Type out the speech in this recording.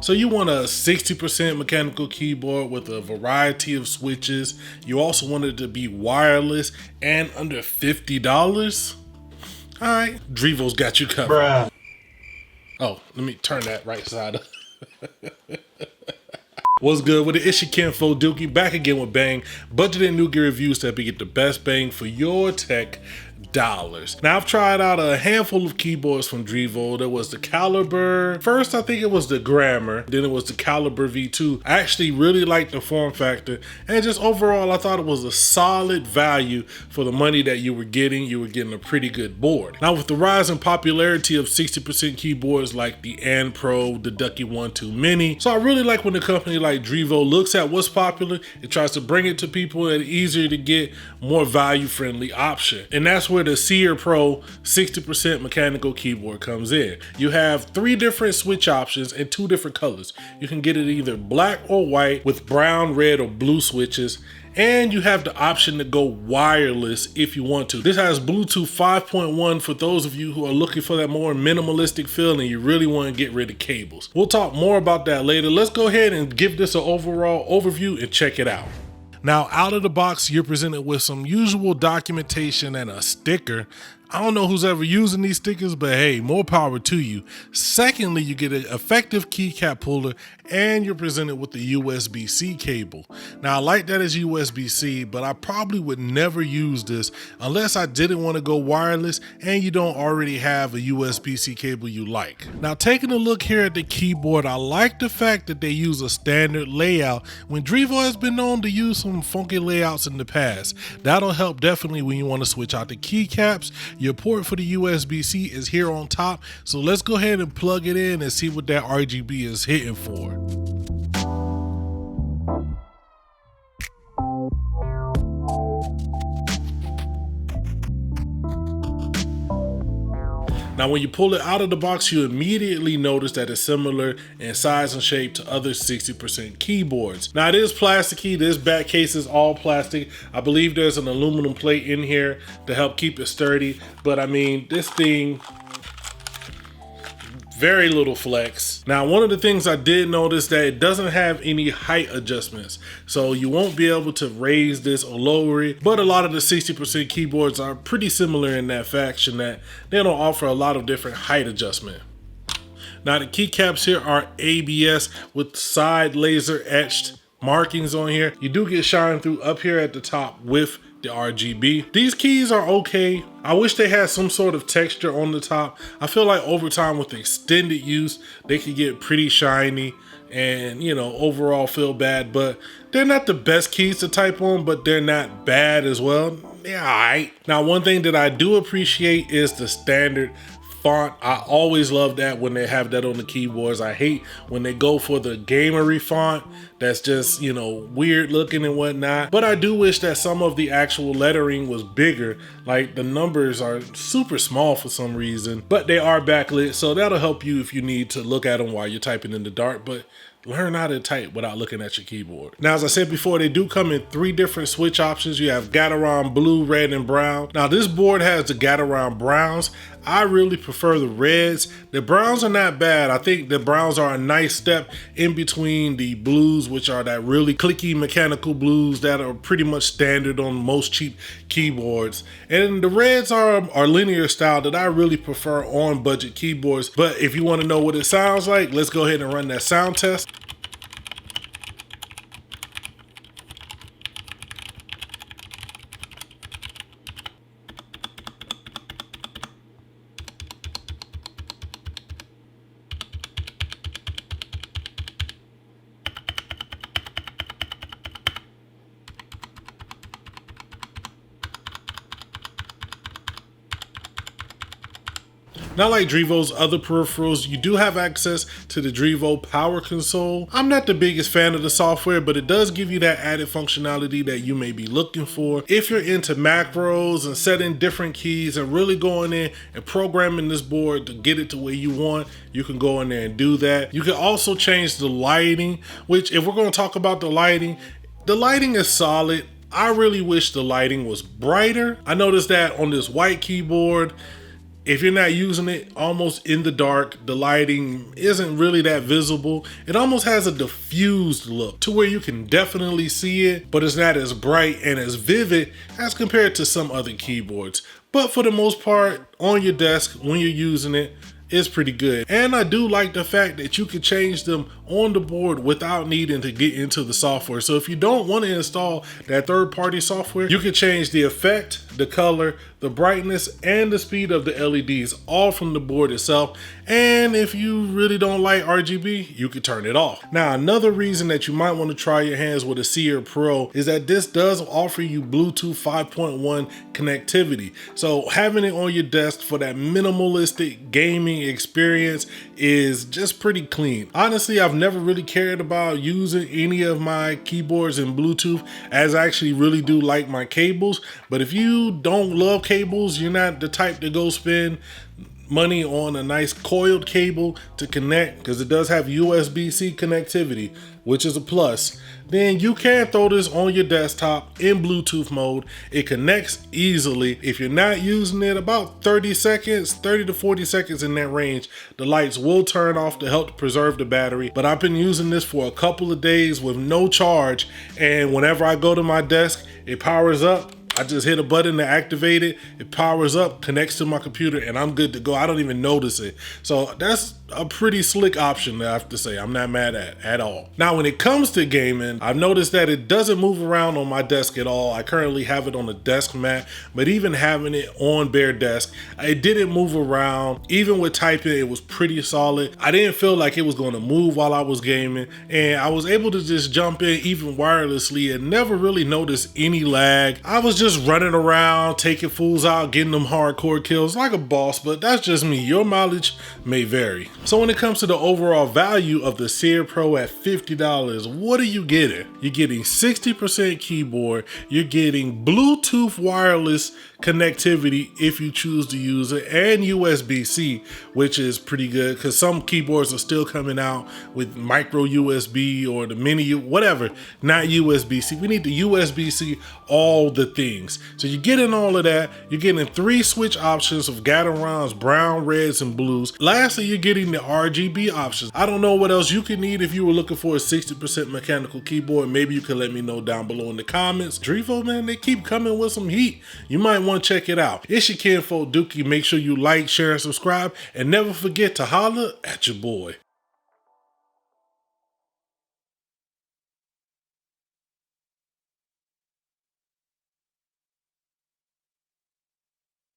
So you want a 60% mechanical keyboard with a variety of switches. You also want it to be wireless and under $50. All right, Drevo's got you covered. Bruh. Oh, let me turn that right side up. What's good with it? It's your Kinfo Dookie back again with Bang, budget and new gear reviews to help you get the best bang for your tech dollars. Now I've tried out a handful of keyboards from Drevo. There was the Caliber. First I think it was the Grammar, then it was the Caliber V2. I actually really liked the form factor, and just overall I thought it was a solid value for the money that you were getting. You were getting a pretty good board. Now with the rise in popularity of 60% keyboards like the An Pro, the Ducky 1-2 Mini, so I really like when a company like Drevo looks at what's popular and tries to bring it to people at an easier to get, more value friendly option. And that's where the Seer Pro 60% mechanical keyboard comes in. You have 3 different switch options and 2 different colors. You can get it either black or white with brown, red, or blue switches. And you have the option to go wireless if you want to. This has Bluetooth 5.1 for those of you who are looking for that more minimalistic feel and you really want to get rid of cables. We'll talk more about that later. Let's go ahead and give this an overall overview and check it out. Now, out of the box, you're presented with some usual documentation and a sticker. I don't know who's ever using these stickers, but hey, more power to you. Secondly, you get an effective keycap puller and you're presented with the USB-C cable. Now, I like that as USB-C, but I probably would never use this unless I didn't want to go wireless and you don't already have a USB-C cable you like. Now, taking a look here at the keyboard, I like the fact that they use a standard layout when Drevo has been known to use some funky layouts in the past. That'll help definitely when you want to switch out the keycaps. Your port for the USB-C is here on top, so let's go ahead and plug it in and see what that RGB is hitting for. Now when you pull it out of the box, you immediately notice that it's similar in size and shape to other 60% keyboards. Now it is plasticky, this back case is all plastic. I believe there's an aluminum plate in here to help keep it sturdy, but I mean, this thing, very little flex. Now, one of the things I did notice that it doesn't have any height adjustments. So you won't be able to raise this or lower it, but a lot of the 60% keyboards are pretty similar in that faction that they don't offer a lot of different height adjustment. Now the keycaps here are ABS with side laser etched markings on here. You do get shine through up here at the top with the RGB. These keys are okay. I wish they had some sort of texture on the top. I feel like over time with extended use, they could get pretty shiny and, you know, overall feel bad, but they're not the best keys to type on, but they're not bad as well. Yeah, all right. Now, one thing that I do appreciate is the standard font. I always love that when they have that on the keyboards. I hate when they go for the gamery font that's just, you know, weird looking and whatnot. But I do wish that some of the actual lettering was bigger. Like the numbers are super small for some reason, but they are backlit, so that'll help you if you need to look at them while you're typing in the dark. But learn how to type without looking at your keyboard. Now, as I said before, they do come in 3 different switch options. You have Gateron blue, red, and brown. Now, this board has the Gateron browns. I really prefer the reds. The browns are not bad. I think the browns are a nice step in between the blues, which are that really clicky mechanical blues that are pretty much standard on most cheap keyboards. And the reds are linear style that I really prefer on budget keyboards. But if you want to know what it sounds like, let's go ahead and run that sound test. Not like Drevo's other peripherals, you do have access to the Drevo Power Console. I'm not the biggest fan of the software, but it does give you that added functionality that you may be looking for. If you're into macros and setting different keys and really going in and programming this board to get it to where you want, you can go in there and do that. You can also change the lighting, which if we're going to talk about the lighting is solid. I really wish the lighting was brighter. I noticed that on this white keyboard, if you're not using it almost in the dark, the lighting isn't really that visible. It almost has a diffused look to where you can definitely see it, but it's not as bright and as vivid as compared to some other keyboards. But for the most part, on your desk, when you're using it, it's pretty good. And I do like the fact that you can change them on the board without needing to get into the software. So if you don't want to install that third-party software, you can change the effect, the color, the brightness, and the speed of the LEDs all from the board itself. And if you really don't like RGB, you can turn it off. Now, another reason that you might want to try your hands with a Seer Pro is that this does offer you Bluetooth 5.1 connectivity. So having it on your desk for that minimalistic gaming experience is just pretty clean. Honestly, I've never really cared about using any of my keyboards in Bluetooth, as I actually really do like my cables. But if you don't love cables, you're not the type to go spend money on a nice coiled cable to connect, because it does have USB-C connectivity, which is a plus, then you can throw this on your desktop in Bluetooth mode. It connects easily. If you're not using it, about 30 to 40 seconds in that range, the lights will turn off to help preserve the battery. But I've been using this for a couple of days with no charge, and whenever I go to my desk, it powers up. I just hit a button to activate it. It powers up, connects to my computer, and I'm good to go. I don't even notice it. So that's a pretty slick option, I have to say. I'm not mad at all. Now, when it comes to gaming, I've noticed that it doesn't move around on my desk at all. I currently have it on a desk mat, but even having it on bare desk, it didn't move around. Even with typing, it was pretty solid. I didn't feel like it was going to move while I was gaming, and I was able to just jump in even wirelessly and never really notice any lag. I was just running around, taking fools out, getting them hardcore kills like a boss, but that's just me. Your mileage may vary. So when it comes to the overall value of the Seer Pro at $50, what are you getting? You're getting 60% keyboard, you're getting Bluetooth wireless connectivity if you choose to use it, and USB-C, which is pretty good because some keyboards are still coming out with micro USB or the mini, whatever, not USB-C. We need the USB-C, all the things. So you're getting all of that. You're getting 3 switch options of Gatorons, brown, reds, and blues. Lastly, you're getting the RGB options. I don't know what else you could need if you were looking for a 60% mechanical keyboard. Maybe you could let me know down below in the comments. Drevo, man, they keep coming with some heat. You might want to check it out. It's your kinfolk Dookie. Make sure you like, share, and subscribe, and never forget to holler at your boy.